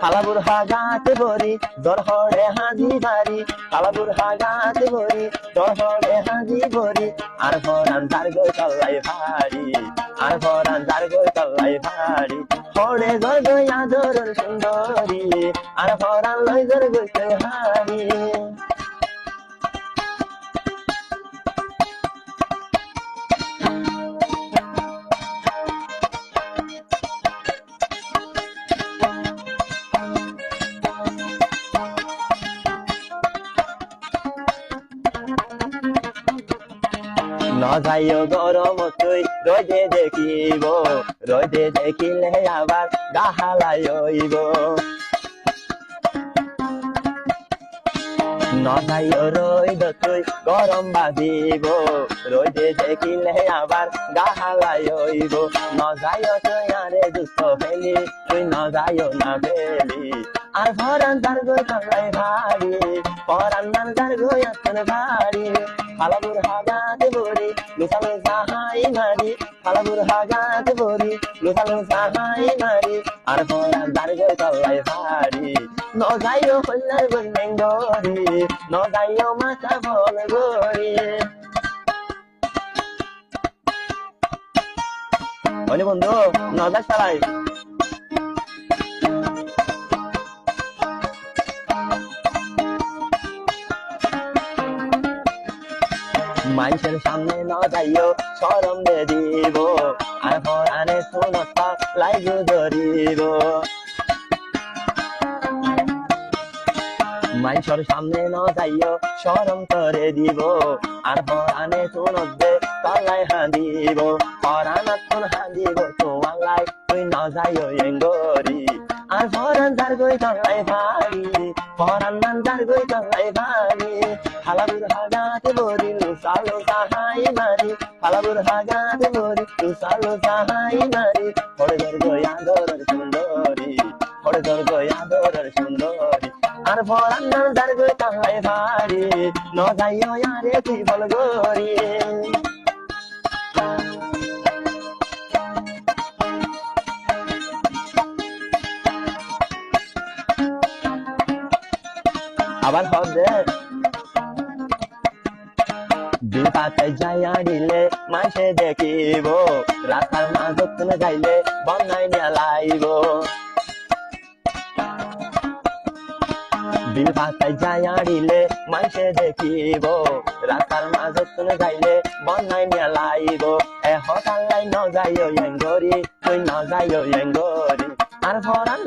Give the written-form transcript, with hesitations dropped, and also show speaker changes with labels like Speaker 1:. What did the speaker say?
Speaker 1: হালাবুর হাগাতে বরি দরহরে হাজি বাড়ি হালাবুর হাগাতে বরি দরহরে হাজি বরি আর ফরান তার গই তল্লাই ভারি আর ফরান তার গই তল্লাই ভারি হরে গই গই আদরের সুন্দরী আর ফরান লই গর গইতে হারি ন যাইও গরম তুই রোদে দেখিব রোদে দেখিলে আবার গাহালাইব ন যাইও রোদ তুই গরম বাঁধিব রোদে দেখিলে আবার গাহালাইব ন যাইও তুই আরে দুষ্ট ফেলি তুই ন যাইও না ফেলি আর ফরান তার গই তল্লাই ভারি ফরান তার গই আসন ভারি হালাবুর হাগাতে বরি লুসালো সাহাই মারি হালাবুর হাগাতে বরি লুসালো সাহাই মারি আর ফরান তার গই তল্লাই ভারি ন যাইও কল্যাণ বললেন গরি ন যাইও মাথা বল গরি বন্ধু ন যাস চালাই মানুষের সামনে ন যাইও শরম দে দিব আর ফরানে শুনত লাইগ ধরিব মানুষের সামনে ন যাইও শরম করে দিব আর ফরানে শুনত দে তলাই হাঁদিব ফরানত কোন হাঁদিব তোমার লাই তুই ন যাইও এঙ্গরি আর ফরান তার গই তলাই ভারি ফরান তার গই তলাই ভারি হালাবুর হাগাতে বরি লুসালো সাহাই মারি হালাবুর হাগাতে বরি লুসালো সাহাই মারি হরে ধর গই আদরের সুন্দরী হরে ধর গই আদরের সুন্দরী আর ফরান তার গই তলাই ভারি ন যাইও আরে তুই বল গরি আবার হবে দিন পাতে যাইয়া দিলে মাসে দেখিব রাস্তার মাঝত তুমি যাইলে বন্যায় নিয়ে লাইব দিন পাতে যাইয়া দিলে মাসে দেখিব রাস্তার মাঝত তুমি যাইলে বন্যায় নিয়ে লাইব এ হতাল লাই ন যাইও এঙ্গরি তুই ন যাইও এঙ্গরি আর ফরান